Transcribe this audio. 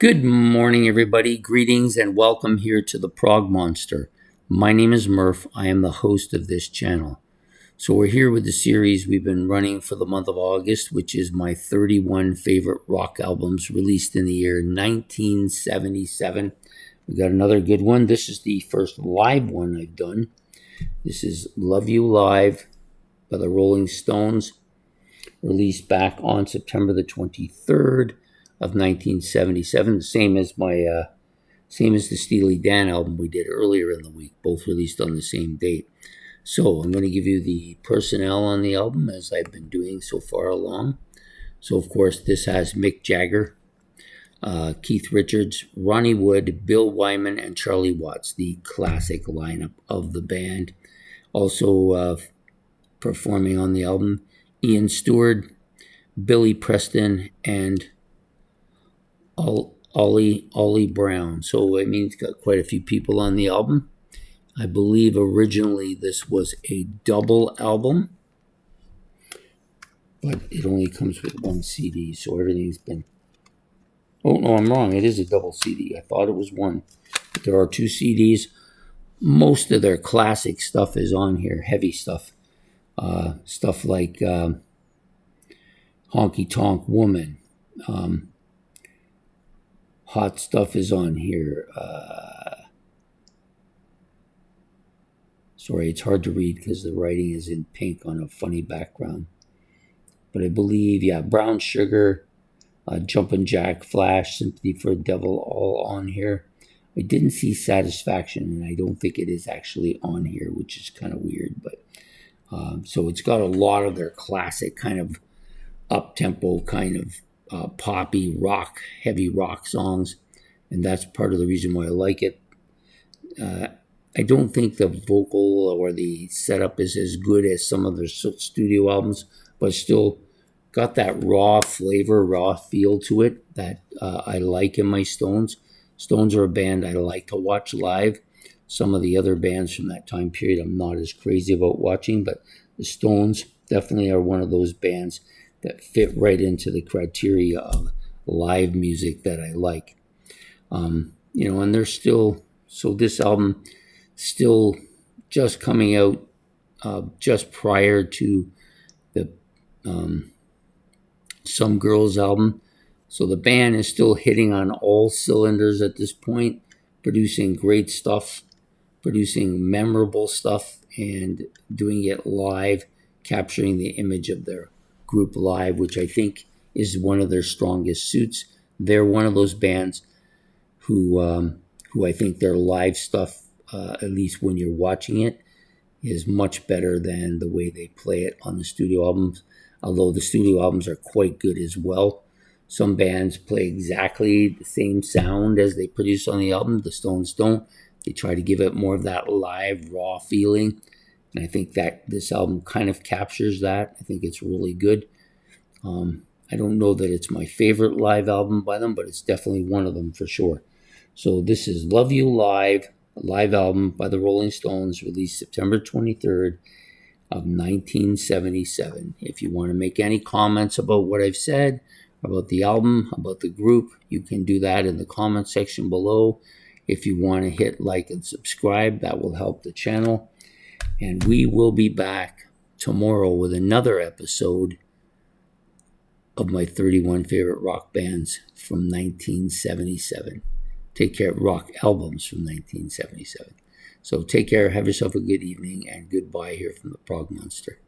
Good morning, everybody. Greetings and welcome here to the Prog Monster. My name is Murph. I am the host of this channel. So we're here with the series we've been running for the month of August, which is my 31 favorite rock albums released in the year 1977. We got another good one. This is the first live one I've done. This is Love You Live by the Rolling Stones, released back on September the 23rd of 1977, the same as the Steely Dan album we did earlier in the week, both released on the same date. So I'm going to give you the personnel on the album as I've been doing so far along. So of course this has Mick Jagger, Keith Richards, Ronnie Wood, Bill Wyman, and Charlie Watts, the classic lineup of the band. Also performing on the album, Ian Stewart, Billy Preston, and Ollie Brown. So I mean, it's got quite a few people on the album. I believe originally this was a double album, but it only comes with one CD, so everything's been... Oh, no, I'm wrong. It is a double CD. I thought it was one. But there are two CDs. Most of their classic stuff is on here, heavy stuff. Stuff like Honky Tonk Woman. Hot Stuff is on here. Sorry, it's hard to read because the writing is in pink on a funny background. But I believe, Brown Sugar, Jumpin' Jack Flash, Sympathy for the Devil, all on here. I didn't see Satisfaction, and I don't think it is actually on here, which is kind of weird. But so it's got a lot of their classic kind of up-tempo, kind of poppy rock, heavy rock songs, and that's part of the reason why I like it. I don't think the vocal or the setup is as good as some of their studio albums, but still got that raw flavor, raw feel to it that I like in my Stones. Stones are a band I like to watch live. Some of the other bands from that time period I'm not as crazy about watching, but the Stones definitely are one of those bands that fit right into the criteria of live music that I like. And they're still... So this album still just coming out just prior to the Some Girls album. So the band is still hitting on all cylinders at this point, producing great stuff, producing memorable stuff, and doing it live, capturing the image of their group live, which I think is one of their strongest suits. They're one of those bands who I think their live stuff, at least when you're watching it, is much better than the way they play it on the studio albums, although the studio albums are quite good as well. Some bands play exactly the same sound as they produce on the album. The Stones don't. They try to give it more of that live, raw feeling, and I think that this album kind of captures that. I think it's really good. I don't know that it's my favorite live album by them, but it's definitely one of them for sure. So this is Love You Live, a live album by the Rolling Stones, released September 23rd of 1977. If you want to make any comments about what I've said, about the album, about the group, you can do that in the comment section below. If you want to hit like and subscribe, that will help the channel. And we will be back tomorrow with another episode of my 31 favorite rock bands from 1977. Take care, rock albums from 1977. So take care, have yourself a good evening, and goodbye here from the Prog Monster.